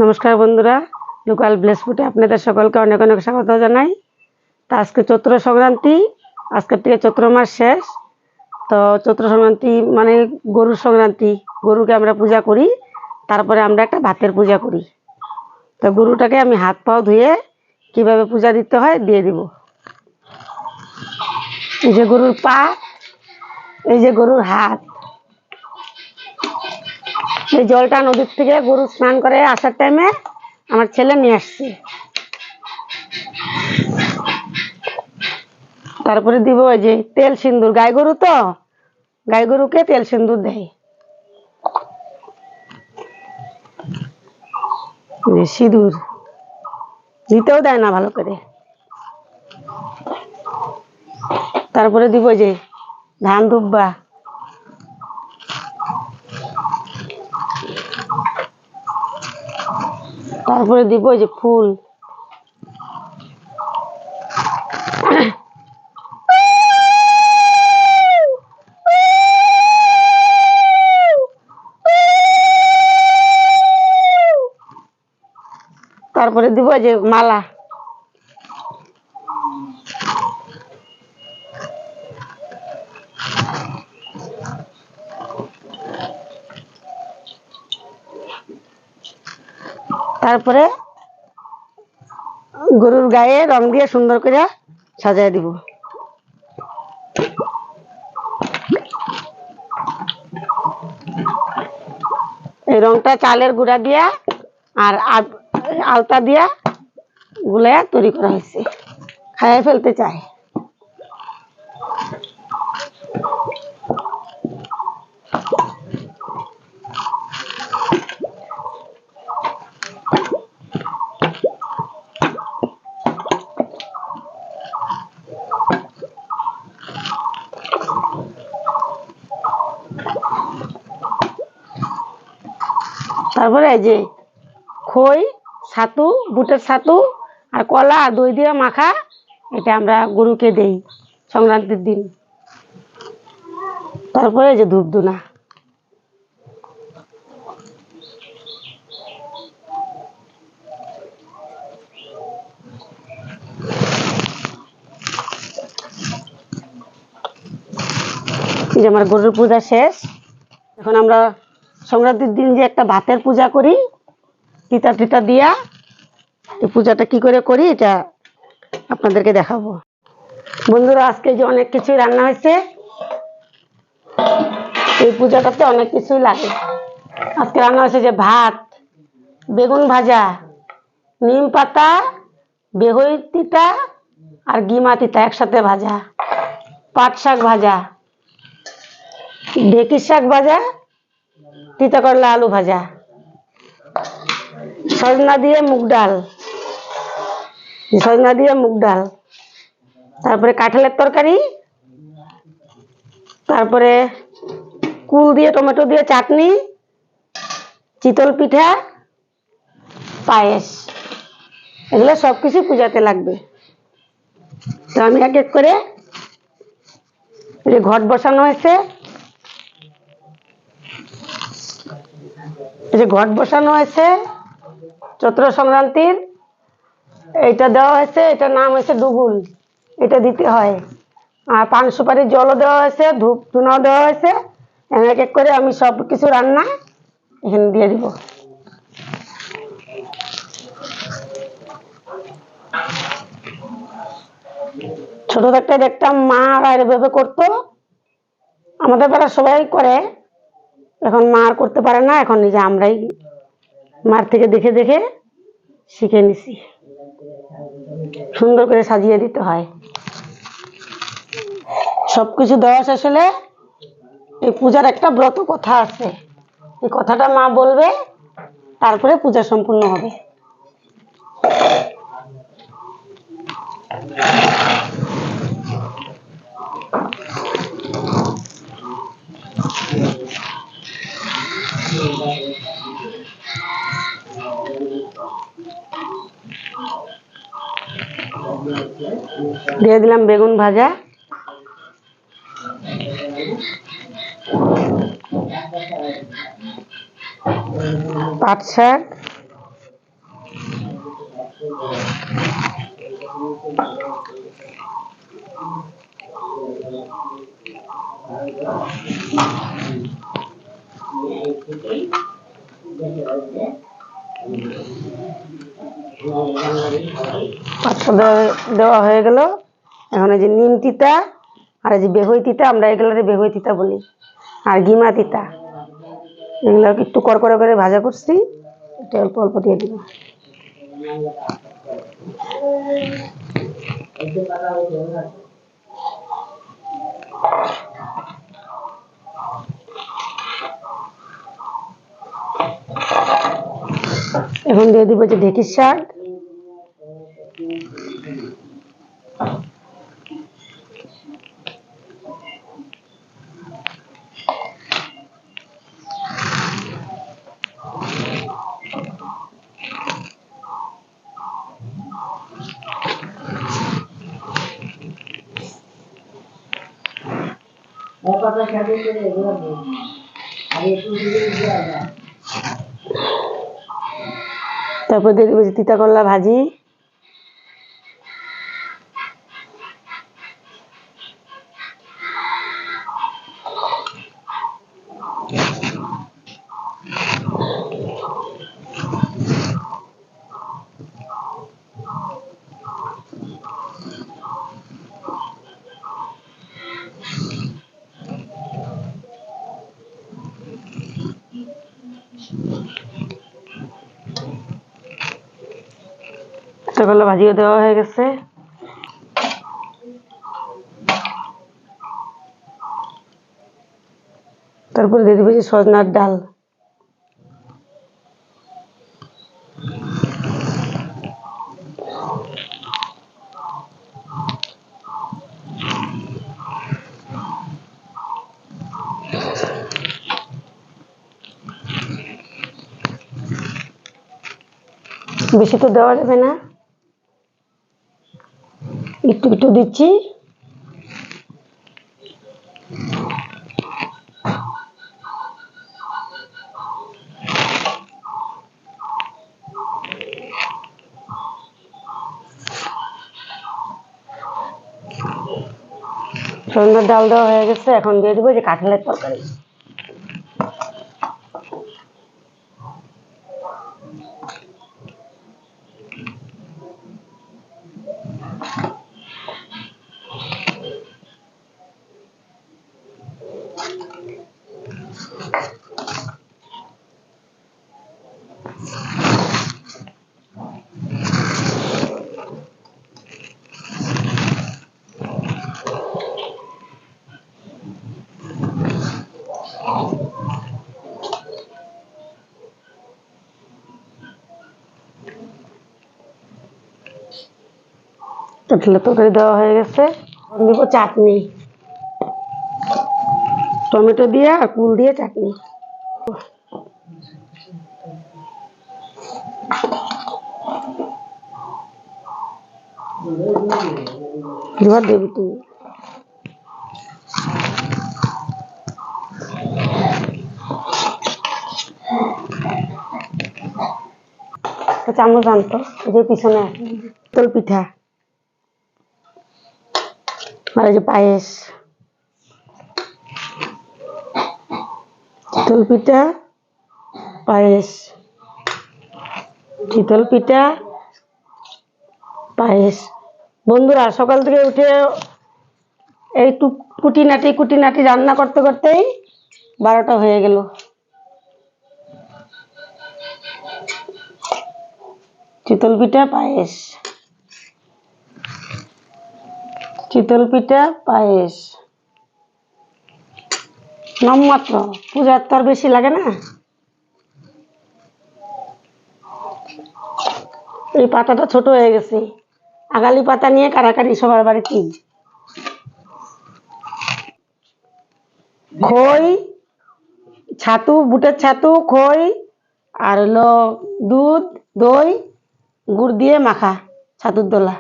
নমস্কার বন্ধুরা, local bless ফুডে আপনাদের সকলকে অনেক অনেক স্বাগত জানাই। তা আজকে চৈত্র সংক্রান্তি, আজকের থেকে চৈত্র মাস শেষ। তো চৈত্র সংক্রান্তি মানে গরুর সংক্রান্তি, গরুকে আমরা পূজা করি, তারপরে আমরা একটা ভাতের পূজা করি। তো গরুটাকে আমি হাত পাও ধুয়ে কিভাবে পূজা দিতে হয় দিয়ে দিব। এই যে গরুর পা, এই যে গরুর হাত। এই জলটা নদীর থেকে গরু স্নান করে আসার টাইমে আমার ছেলে নিয়ে আসছে। তারপরে দিব ওই যে তেল সিন্দুর, গাই গরু তো, গাই গরুকে তেল সিন্দুর দেয়। সিঁদুর দিতেও দেয় না ভালো করে। তারপরে দিব যে ধান দুব্বা, তারপরে দিব যে ফুল, তারপরে দিব যে মালা। তারপরে গরুর গায়ে রং দিয়ে সুন্দর করে সাজায় দিব। এই রংটা চালের গুঁড়া দিয়া আর আলতা দিয়া গুলাইয়া তৈরি করা হয়েছে, খাইয়ে ফেলতে চায়। তারপরে এই যে খই, ছাতু, বুটের ছাতু আর কলা আর দই দিয়ে মাখা, এটা আমরা গরুকে দেই সংক্রান্তির দিন। তারপরে এই যে ধূপ ধুনা। এই যে আমার গরুর পূজা শেষ। এখন আমরা সংক্রান্তির দিন যে একটা ভাতের পূজা করি তিতা টিতা দিয়া, এই পূজাটা কি করে করি এটা আপনাদেরকে দেখাবো। বন্ধুরা, আজকে যে অনেক কিছুই রান্না হয়েছে, এই পূজাটাতে অনেক কিছুই লাগে। আজকে রান্না হয়েছে যে ভাত, বেগুন ভাজা, নিম পাতা, বেগুন তিতা আর গিমা তিতা একসাথে ভাজা, পাট শাক ভাজা, ঢেঁকির শাক ভাজা, তিতা করলা আলু ভাজা, সজনা দিয়ে মুগ ডাল, সজনা দিয়ে মুগ ডাল, তারপরে কাঁঠালের তরকারি, তারপরে কুল দিয়ে টমেটো দিয়ে চাটনি, চিতল পিঠা, পায়েস। এগুলো সবকিছু পূজাতে লাগবে। তো আমি এক এক করে ঘট বসানো হয়েছে, এই যে ঘট বসানো হয়েছে চৈত্র সংক্রান্তির। এইটা দেওয়া হয়েছে, এটার নাম হয়েছে ডুগুল, এটা দিতে হয়। আর পান সুপারির জলও দেওয়া হয়েছে, ধূপ ধুনাও দেওয়া হয়েছে। এক এক করে আমি সব কিছু রান্না এখানে দিয়ে দিব। ছোট থাকতে দেখতাম মা আর এভাবে করতো, আমাদের বেলা সবাই করে, এখন মা আর করতে পারে না, এখন নিজে আমরাই মার থেকে দেখে দেখে শিখে নিছি। সুন্দর করে সাজিয়ে দিতে হয়। সবকিছু দেওয়া শেষ হলে এই পূজার একটা ব্রত কথা আছে, এই কথাটা মা বলবে, তারপরে পূজা সম্পূর্ণ হবে। দিয়ে দিলাম বেগুন ভাজা, পাট শাক, পাত্র দেওয়া হয়ে গেল। এখন এই যে নিম তিতা আর এই যে বেহুই তিতা, আমরা এগুলোরে বেহুই তিতা বলি, আর গিমা তিতা, এগুলো একটু করকরে করে ভাজা করছি, এটা অল্প অল্প দিয়ে দিব। এখন দিয়ে দিব যে ঢেঁকির শাক, তারপর দিয়ে দিব যে তিতা করলা ভাজি, তিতা করলা ভাজিও দেওয়া হয়ে গেছে। তারপরে দিয়ে দিব যে সজনার ডাল, বেশি তো দেওয়া যাবে না, একটু একটু দিচ্ছি। সজনার ডাল দেওয়া হয়ে গেছে। এখন দিয়ে দিব যে কাঁঠালের তরকারি, কাঁঠালের তরকারি দেওয়া হয়ে গেছে। দিব চাটনি, টমেটো দিয়ে আর কুল দিয়ে চাটনি। দুবার দেবি তুই, চামচ আনতো যে পিছনে চিতল পিঠা আর এই যে পায়েস, চিতল পিঠা পায়েস, চিতল পিঠা পায়েস। বন্ধুরা সকাল থেকে উঠে এই কুটিনাটি রান্না করতে করতেই 12টা হয়ে গেল। চিতল পিঠা পায়েস, চিতল পিঠা পায়েস নামমাত্র, পূজার তো আর বেশি লাগে না। এই পাতাটা ছোট হয়ে গেছে, আগালি পাতা নিয়ে কারাকারি সবার বাড়িতে। খই, ছাতু, বুটের ছাতু, খই আর হলো দুধ, দই, গুড় দিয়ে মাখা ছাতুর দোলা।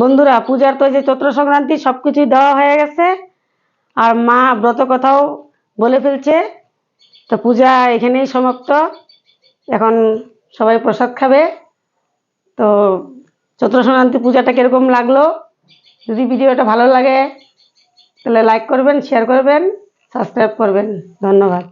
বন্ধুরা পূজার তো যে চৈত্র সংক্রান্তি সবকিছুই দেওয়া হয়ে গেছে, আর মা ব্রত কথাও বলে ফেলছে। তো পূজা এখানেই সমাপ্ত। এখন সবাই প্রসাদ খাবে। তো চৈত্র সংক্রান্তি পূজাটা কীরকম লাগলো, যদি ভিডিওটা ভালো লাগে তাহলে লাইক করবেন, শেয়ার করবেন, সাবস্ক্রাইব করবেন। ধন্যবাদ।